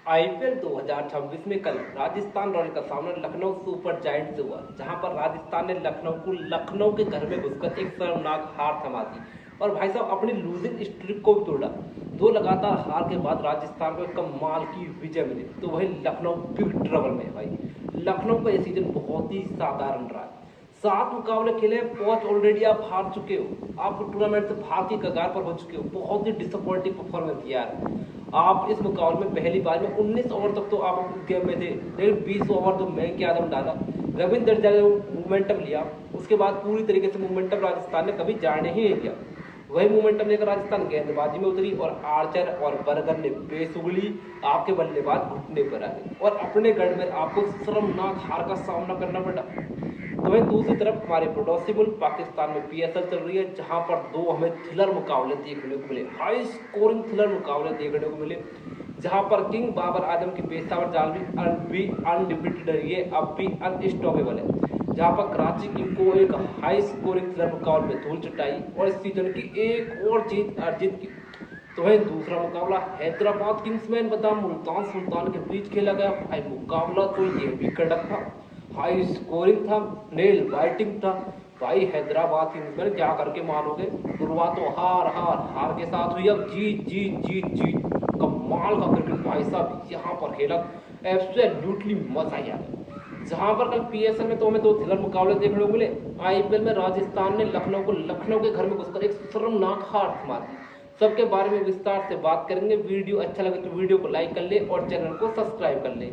IPL 2026 में कल Rajasthan Royals का सामना लखनऊ सुपर जायंट से हुआ, जहां पर राजस्थान ने लखनऊ के घर में घुसकर एक शर्मनाक हार थमा दी और भाई साहब अपनी लूजिंग स्ट्रिक को भी तोड़ा। दो लगातार हार के बाद राजस्थान को एक कमाल की विजय मिली, तो वही लखनऊ बिग ट्रबल में है भाई। लखनऊ का ये सीजन बहुत ही साधारण रहा। 7 मुकाबले खेले, 5 ऑलरेडी आप हार चुके हो, आप टूर्नामेंट से बाहर की कगार पर हो चुके हो। बहुत ही डिसअपॉइंटिंग परफॉर्मेंस यार। आप इस मुकाबले में पहली बार में 19 ओवर तक तो आप गेम में थे, लेकिन 20 ओवर तो मैं क्या आदम डाला, रविंद्र जडेजा ने मोमेंटम लिया, उसके बाद पूरी तरीके से मोमेंटम राजस्थान ने कभी जाने ही नहीं दिया। वही मोमेंटम लेकर राजस्थान गेंदबाजी में उतरी और आर्चर और बर्गर ने बेसुगली आपके बल्लेबाज घुटने पर आ गए और अपने गढ़ में आपको शर्मनाक हार का सामना करना पड़ा। तो वहीं दूसरी तरफ हमारे पड़ोसी मुल्क पाकिस्तान में पीएसएल चल रही है, जहां पर दो हमें थ्रिलर मुकाबले देखने को मिले, हाई स्कोरिंग थ्रिलर मुकाबले देखने को मिले, जहां पर किंग बाबर आजम की पेशावर जालमी अनडिफिटेड रही है, अब भी अनस्टॉपेबल है। जहां पर कराची किंग को एक हाई स्कोरिंग थ्रिलर मुकाबले में धूल चटाई और इस सीजन की एक और जीत अर्जित की। तो वही दूसरा मुकाबला हैदराबाद किंग्समैन बनाम मुल्तान सुल्तान के बीच खेला गया। भाई मुकाबला तो ये भी कड़क था, हाई स्कोरिंग था, नेल बाइटिंग था। भाई हैदराबाद किंग्समैन क्या करके मानोगे, शुरुआत तो हार के साथ हुई, अब जीत जीत जीत जीत। कमाल का क्रिकेट भाई साहब यहाँ पर खेला, एब्सोल्युटली मजा ही आ गया। जहां पर कल पीएसएल में तो हमें 2 थ्रिलर मुकाबले देखने को मिले। आईपीएल में राजस्थान ने लखनऊ के घर में घुसकर एक शर्मनाक हार थमा दी। सबके बारे में विस्तार से बात करेंगे। वीडियो अच्छा लगे तो वीडियो को लाइक कर ले और चैनल को सब्सक्राइब कर ले।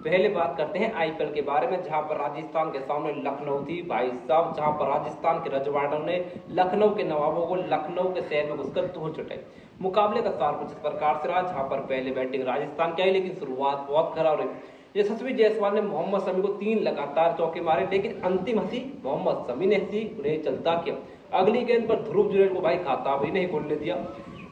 पहले बात करते हैं आईपीएल के बारे में, जहां पर राजस्थान के सामने लखनऊ थी भाई साहब, जहां पर राजस्थान के रजवाड़ों ने लखनऊ के नवाबों को लखनऊ के शहर में घुसकर धूल चटाई। मुकाबले का सार कुछ इस प्रकार से रहा, जहां पर पहले बैटिंग राजस्थान की आई, लेकिन शुरुआत बहुत खराब रही। यशस्वी जायसवाल ने मोहम्मद शमी को 3 लगातार चौके मारे, लेकिन अंतिम हंसी मोहम्मद शमी ने हंसी उन्हें चलता किया। अगली गेंद पर ध्रुव जुरैल को भाई खाता भी नहीं खोलने दिया।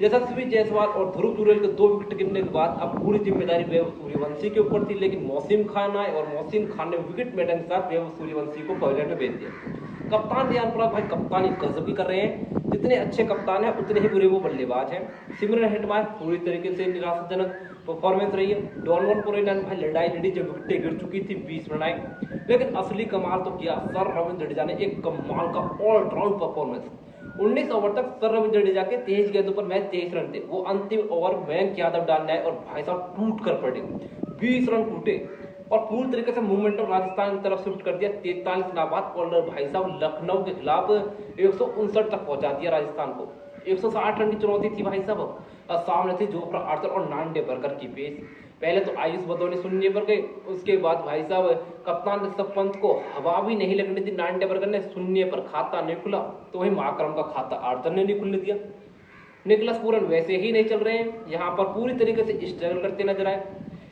यशस्वी जायसवाल और ध्रुव जुरैल के 2 विकेट गिरने के बाद अब पूरी जिम्मेदारी वैभव सूर्यवंशी के ऊपर थी, लेकिन मौसिम खान आए और मौसिम खान ने विकेट मेडन के साथ वैभव सूर्यवंशी को पहले में भेज दिया। कप्तान रियान पराग भाई कप्तानी गजब भी कर रहे हैं, जितने अच्छे कप्तान हैं उतने ही बुरे वो बल्लेबाज हैं। सिमरन हेटमायर पूरी तरीके से निराशाजनक परफॉर्मेंस रही है। डॉनवन पुरेन भाई लड़ाई लड़ी, जब विकेटें गिर चुकी थी 20 रन आए, लेकिन असली कमाल तो किया सर रविंद्र जडेजा ने, एक कमाल का ऑलराउंड परफॉर्मेंस। 19 ओवर तक सर रविंद्र जडेजा के 23 गेंदों पर मैच 23 रन थे। वो अंतिम ओवर मयंक यादव डालने आए और भाई साहब टूट कर पड़े, 20 रन टूटे और पूरी तरीके से मूवमेंटम राजस्थान की तरफ शिफ्ट कर दिया। 43 रन बाद ऑलर भाई साहब लखनऊ के खिलाफ 159 तक पहुंचा दिया राजस्थान को। 160 रन की चुनौती थी भाई साहब, और सामने थी जोफ्रा आर्चर और नांडे बर्गर की पेस। पहले तो आयुष बदौनी शून्य पर गए, उसके बाद भाई साहब कप्तान ऋषभ पंत को हवा भी नहीं लगने दी, नांडे बर्गर ने शून्य पर खाता नहीं खुला, तो वही माकरम का खाता आर्चर ने नहीं खुलने दिया। निकलस पूरन वैसे ही नहीं चल रहे हैं, यहाँ पर पूरी तरीके से स्ट्रगल करते नजर आए।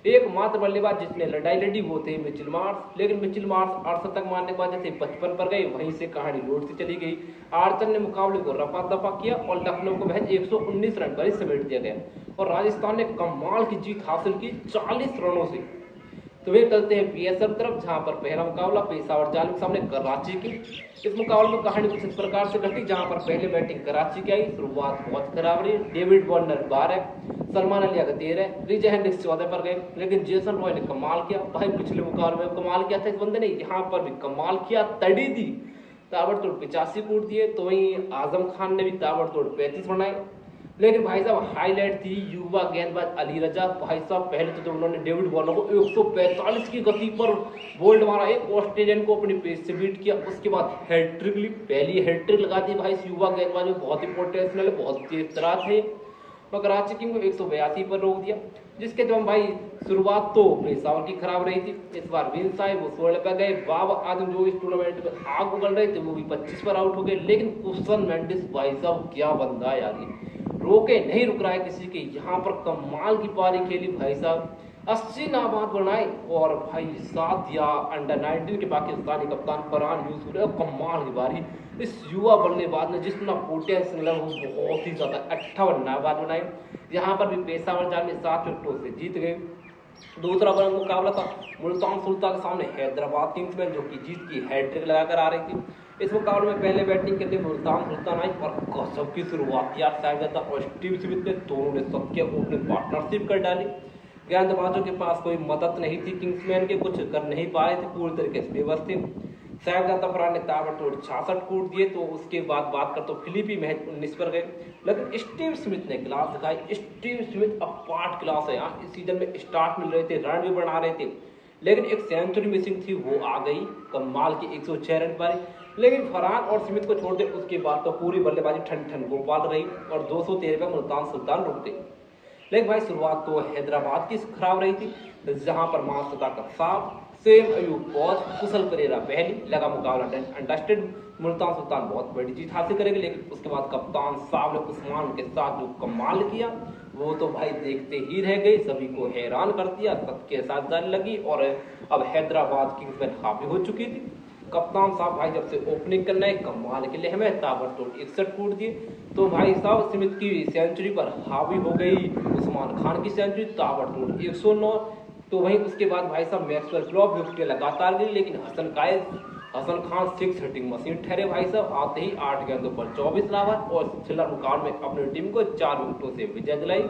एकमात्र बल्लेबाज जिसने लड़ाई लड़ी वो थे मिचेल मार्श, लेकिन मिचेल मार्श 68 मारने के बाद जैसे 55 पर गए, वहीं से कहानी लौटती चली गई। आर्चर ने मुकाबले को रफा दफा किया और लखनऊ को महज 119 रन पर ही समेट दिया गया और राजस्थान ने कमाल की जीत हासिल की 40 रनों से। तो वे चलते हैं पीएसएल तरफ, जहां पर पहला मुकाबला पेशावर जालमी के सामने कराची की। इस मुकाबले में कहानी कुछ इस प्रकार से घटी, जहां पर पहले बैटिंग कराची की आई, शुरुआत बहुत खराब रही। डेविड वार्नर 12, सलमान अली अगर 13, रिजय हेंड्रिक्स 14 पर गए, लेकिन जेसन रॉय ने कमाल किया। भाई पिछले मुकाबले में कमाल किया था इस बंदे ने, यहाँ पर भी कमाल किया, तड़ी दी, ताबड़तोड़ 85 कूट दिए। तो वहीं आजम खान ने भी ताबड़तोड़ 35 बनाए। लेकिन भाई साहब हाईलाइट थी युवा गेंदबाज अली रजा। भाई साहब पहले तो जब उन्होंने डेविड वार्नर को 145 की गति पर बोल्ड मारा, एक ऑस्ट्रेलियन को अपनी पेस से बीट किया, उसके बाद हैट्रिक ली, पहली हैट्रिक लगा दी भाई इस युवा गेंदबाज में, बहुत ही पोटेंशियल है, बहुत तेज तरह थे। और कराची किंग को 182 पर रोक दिया, जिसके जब भाई शुरुआत तो पेशावर की खराब रही थी। इस बार विंस आए, वो 16 पर गए। बाबर आजम जो इस टूर्नामेंट में आग उगल रहे थे वो भी 25 पर आउट हो गए, लेकिन कुशन मेंडिस भाई साहब क्या बंदा यार, ये रोके नहीं रुक रहा है किसी के, यहाँ पर कमाल की पारी खेली भाई साहब, 80 नाबाद बनाए और भाई साथ या अंडर 19 के पाकिस्तानी कप्तान फरहान यूसुफ ने कमाल की बारी इस युवा बल्लेबाज ने जितना पोटेंशियल है वो बहुत ही ज्यादा 58 नाबाद बनाए। यहाँ पर भी पेशावर जालमी 7 विकेटों से जीत गए। दूसरा बड़ा मुकाबला था मुल्तान सुल्तान के सामने हैदराबाद किंग्समैन, जो कि जीत की हैट्रिक लगाकर आ रही थी। इस मुकाबले में पहले बैटिंग करते मुल्तान सुल्तान आई और गजब की शुरुआत यार शायद और स्टीव स्मिथ ने दोनों ने सबके ओपनिंग पार्टनरशिप कर डाली। गेंदबाजों के पास कोई मदद नहीं थी, किंग्समैन के कुछ कर नहीं पाए थे, पूरी तरीके से बेबस थे। साहबजादा फरहान ने ताबड़तोड़ 66 कूद दिए। तो उसके बाद बात कर तो फिलिपी महज 19 पर गए, लेकिन स्टीव स्मिथ ने क्लास दिखाई। स्टीव स्मिथ अपार्ट क्लास है यार। इस सीजन में स्टार्ट मिल रहे थे, रन भी बना रहे थे, लेकिन एक सेंचुरी मिसिंग थी, वो आ गई कमाल की 106 रन पारी। लेकिन फरहान और स्मिथ को छोड़ दे उसके बाद तो पूरी बल्लेबाजी ठन ठन गोपाल रही और 213 पे मुल्तान सुल्तान रुक गई। लेकिन भाई शुरुआत तो हैदराबाद की खराब रही थी, जहां पर मासूदा का साफ सेम अयूब बॉज कुशल परेरा पहली लगा मुकाबला अंडरस्टैंड। मुल्तान सुल्तान बहुत बड़ी जीत हासिल करेंगे, लेकिन उसके बाद कप्तान साहब ने उस्मान के साथ जो कमाल किया वो तो भाई देखते ही रह गए, सभी को हैरान कर दिया, सबके साथ जाने लगी और अब हैदराबाद किंग्स हावी हो चुकी थी। कप्तान साहब भाई जब से ओपनिंग करना है कमाल के लिए हमें ताबड़तोड़ 61 कूद दिए। तो भाई साहब स्मिथ की सेंचुरी पर हावी हो गई उस्मान खान की सेंचुरी ताबड़तोड़ 109। तो वहीं उसके बाद भाई साहब मैक्सवेल फ्लॉप विकेट लगातार गई, लेकिन हसन खान 6 हिटिंग मशीन ठहरे भाई साहब। आते ही 8 गेंदों पर 24 रन और थ्रिलर मुकाबले में अपनी टीम को 4 विकेटों से विजय दिलाई।